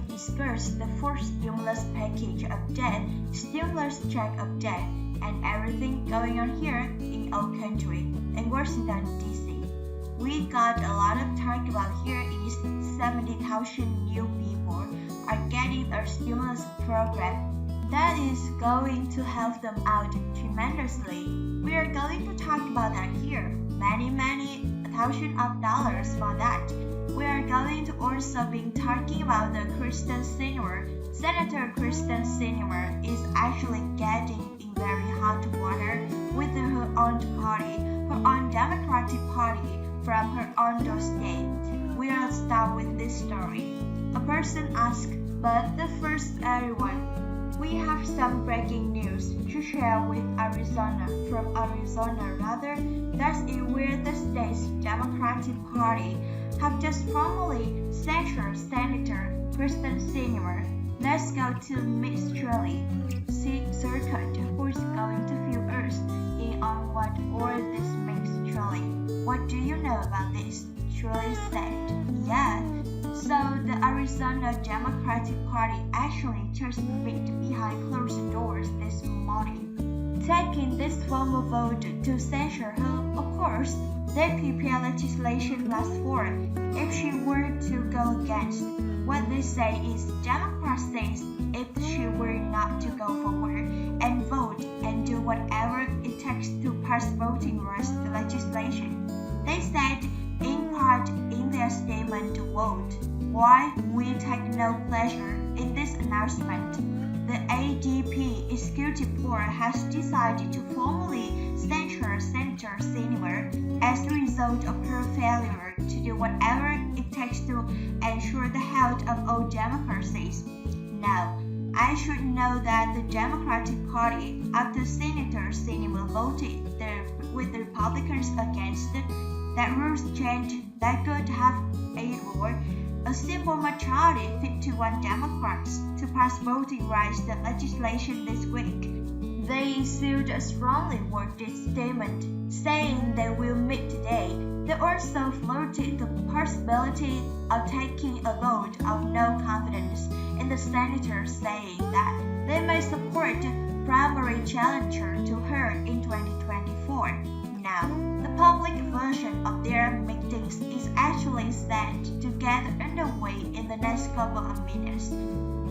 discussed the fourth stimulus package of debt, stimulus check of debt, and everything going on here in our country in Washington, D.C. We got a lot of talk about here is 70,000 new people are getting a stimulus program that is going to help them out tremendously. We are going to talk about that here. Many thousands of dollars for that. We are going to also be talking about the Kristen Sinema. Senator Kristen Sinema is actually getting in very hot water with her own party, her own Democratic Party from her own state. We'll start with this story. A person asked, but the first everyone, we have some breaking news to share with Arizona. From Arizona, rather, that's where the state's Democratic Party have just formally censured Senator Kristen Sinema. Let's go to Miss Shirley Circuit, who is going to fill us in on what all this means. Shirley, what do you know about this? Shirley said, yeah. So the Arizona Democratic Party actually just met behind closed doors this morning, taking this formal vote to censure her. Of course, they prepare legislation last fall if she were to go against. What they say is Democrats says if she were not to go forward and vote and do whatever it takes to pass voting rights legislation. They said in part in their statement to vote. Why we take no pleasure in this announcement. The ADP Executive Board has decided to formally censure Senator Sinema as a result of her failure to do whatever it takes to ensure the health of all democracies. Now, I should know that the Democratic Party, after Senator Sinema voted with the Republicans against that rules change that could have a simple majority, 51 Democrats, to pass voting rights legislation this week. They issued a strongly worded statement saying they will meet today. They also floated the possibility of taking a vote of no confidence in the senator, saying that they may support primary challenger to her in 2024. Now, the public version of their meetings is actually set to get underway in the next couple of minutes.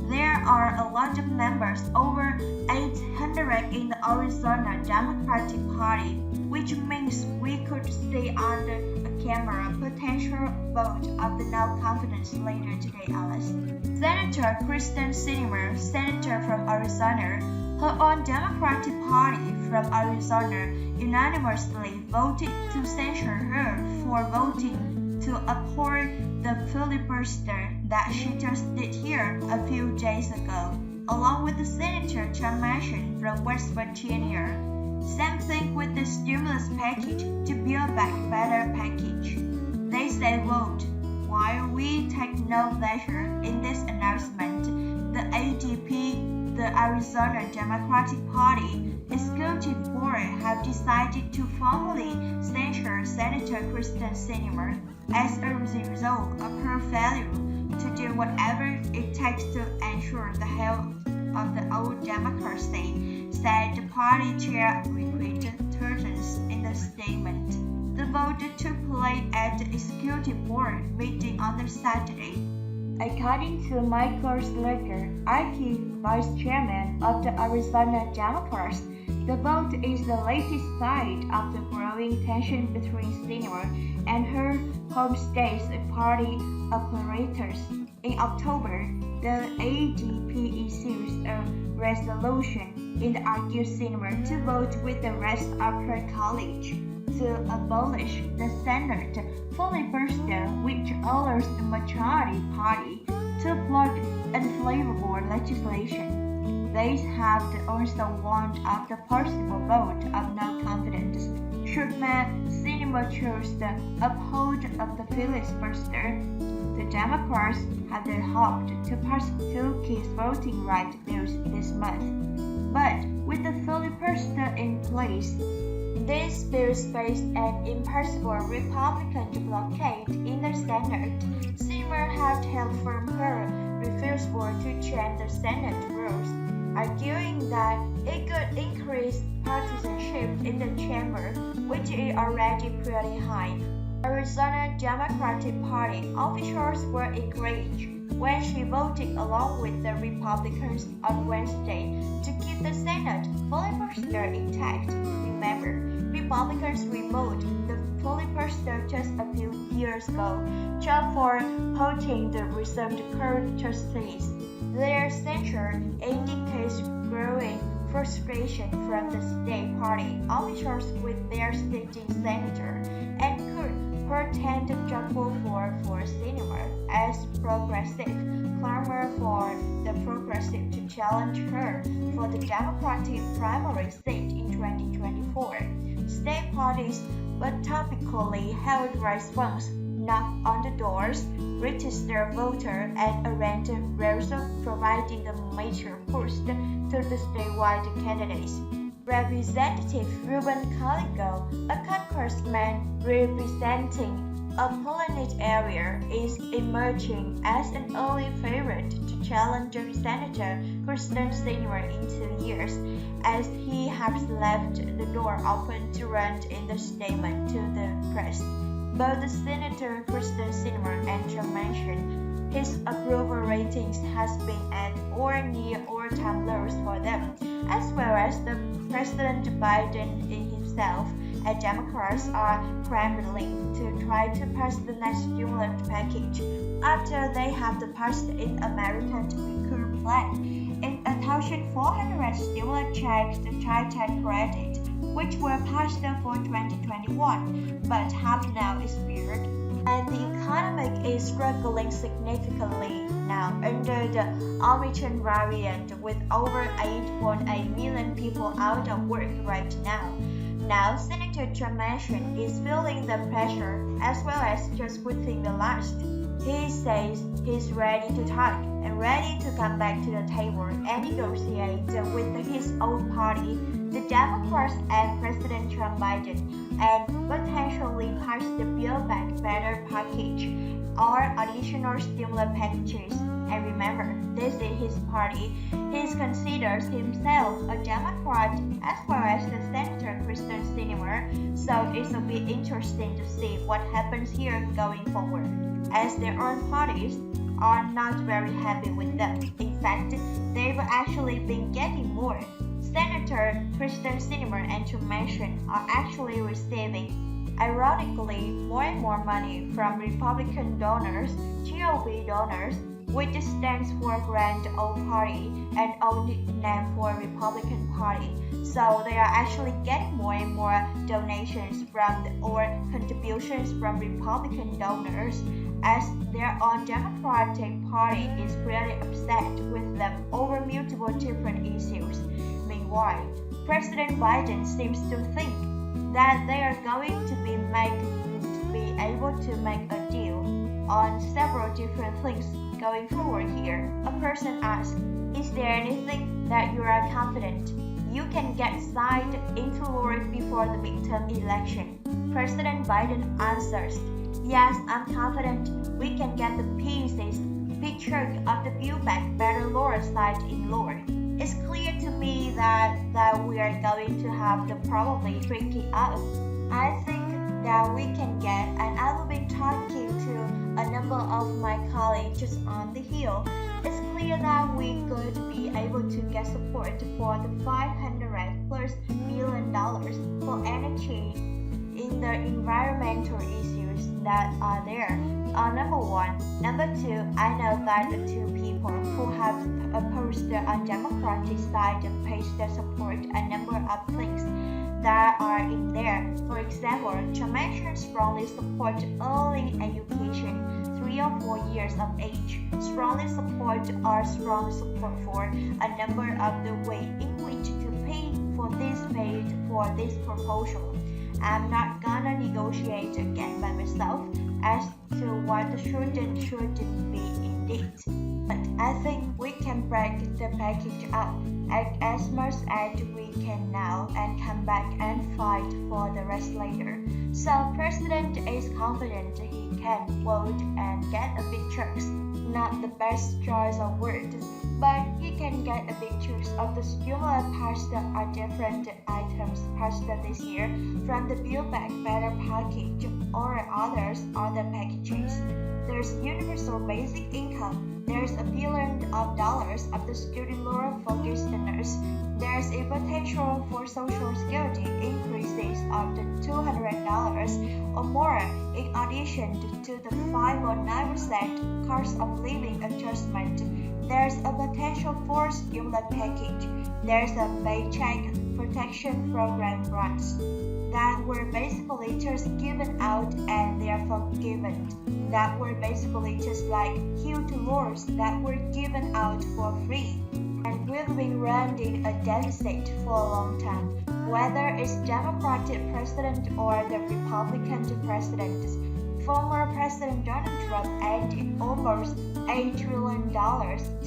There are a lot of members, over 800 in the Arizona Democratic Party, which means we could see under a camera potential vote of the no confidence later today, Alice. Senator Kristen Sinema, senator from Arizona, her own Democratic Party from Arizona unanimously voted to censure her for voting to uphold the filibuster that she just did here a few days ago, along with the Senator John Manchin from West Virginia. Same thing with the stimulus package to build back better package. They say vote. While we take no pleasure in this announcement, the ADP, the Arizona Democratic Party Executive Board have decided to formally censure Senator Kristen Sinema as a result of her failure to do whatever it takes to ensure the health of the old democracy, said the party chair Rick Turtons in the statement. The vote took place at the Executive Board meeting on the Saturday. According to Michael Slager, IT Vice Chairman of the Arizona Democrats, the vote is the latest sign of the growing tension between Sinema and her home state's party operators. In October, the ADP issued a resolution in the argued Sinema to vote with the rest of her colleagues to abolish the Senate filibuster, which allows the majority party to block unfavorable legislation. They have also warned of the possible vote of no confidence should Sinema choose to uphold of the filibuster. The Democrats had hoped to pass two key voting rights bills this month, but with the filibuster in place, these bills faced an impossible Republican blockade in the Senate. Sinema had held firm her refusal senators were to change the Senate rules, arguing that it could increase partisanship in the chamber, which is already pretty high. Arizona Democratic Party officials were enraged when she voted along with the Republicans on Wednesday to keep the Senate filibuster intact. Remember, Republicans removed the filibuster just a few years ago just for poaching the reserved current trustees. Their censure indicates growing frustration from the state party officials with their sitting senator and could portend trouble for cinema as progressive clamor for the progressive to challenge her for the Democratic primary seat in 2024. State parties but topically held response, knock on the doors, register voter, and arrange rehearsal, providing a major boost to the statewide candidates. Representative Ruben Caligo, a congressman representing a Pollinate area, is emerging as an early favorite to challenge Senator Kristen Sinema in 2 years, as he has left the door open to run in the statement to the press. Both Senator Kristen Sinema and Trump mentioned his approval ratings has been at or near all-time lows for them, as well as the President Biden himself, and Democrats are scrambling to try to pass the next stimulus package after they have passed in American Recovery Plan. In 1,400 stimulus checks to child tax credit, which were passed for 2021, but have now expired. And the economy is struggling significantly now under the Omicron variant, with over 8.8 million people out of work right now. Now, Senator Trump is feeling the pressure as well as just within the last. He says he's ready to talk and ready to come back to the table and negotiate with his own party, the Democrats and President Trump Biden, and potentially pass the Build Back Better package or additional stimulus packages. And remember, this is his party. He considers himself a Democrat as well as the Senator Kristen Sinema, so it will be interesting to see what happens here going forward, as their own parties are not very happy with them. In fact, they've actually been getting more. Senator Kristen Sinema and Trump are actually receiving, ironically, more and more money from Republican donors, GOP donors, which stands for Grand Old Party and old nickname for Republican Party. So they are actually getting more and more donations or contributions from Republican donors, as their own Democratic Party is really upset with them over multiple different issues. Meanwhile, President Biden seems to think that they are going to be able to make a deal on several different things going forward here. A person asks, is there anything that you are confident you can get signed into law before the midterm election? President Biden answers, yes, I'm confident we can get the big chunk of the Build Back Better law signed in law. It's clear to me that we are going to have to probably trick it out. I think that we can get, and I will be talking to a number of my colleagues just on the Hill. It's clear that we could be able to get support for the $500+ billion for energy in the environmental issues that are there. Number one. Number two, I know that the two people who have opposed the undemocratic side page their support a number of things that are in there. For example, Trump strongly support early education, 3 or 4 years of age. Strongly support for a number of the way in which to pay for this proposal. I'm not gonna negotiate again by myself as to what shouldn't be indeed. But I think we can break the package up as much as we can now and come back and fight for the rest later. So President is confident he can vote and get a big chunk. not the best choice of words, but he can get a big choice of the stimulus passed are different items passed this year from the Build Back Better package or other packages. There's universal basic income. There's $1 billion of the student loan for listeners. There's a potential for Social Security increases of the $200 or more in addition to the 5 or 9% cost of living adjustment. There's a potential for stimulus package. There's a Paycheck Protection Program grants that were basically just given out and therefore given. That were basically just like huge loans that were given out for free. And we've been running a deficit for a long time, whether it's Democratic president or the Republican president. Former President Donald Trump added almost $8 trillion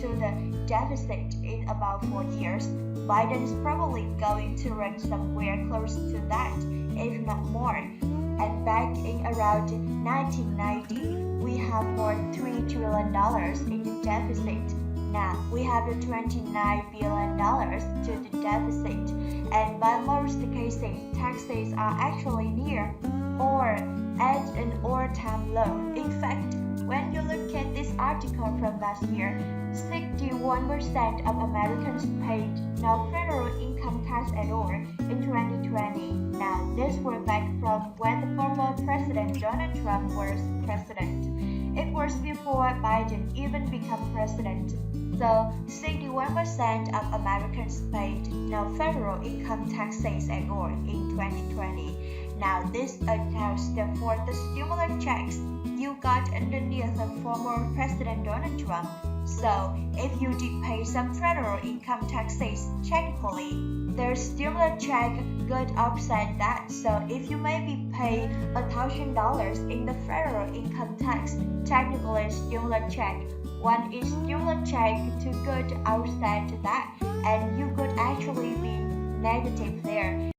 to the deficit in about 4 years. Biden's probably going to run somewhere close to that, if not more. And back in around 1990, we have more $3 trillion in the deficit. Now we have the $29 billion to the deficit, and by most cases, taxes are actually near or at an all-time low. In fact, when you look at this article from last year, 61% of Americans paid no federal income tax at all in 2020. Now, this was back from when the former President Donald Trump was president. It was before Biden even became president. So, 61% of Americans paid no federal income taxes at all in 2020. Now, this accounts for the stimulus checks you got underneath the former President Donald Trump. So, if you did pay some federal income taxes, technically, their stimulus check could offset that. So, if you maybe pay $1,000 in the federal income tax, technically stimulus check, one is stimulus check to could offset that, and you could actually be negative there.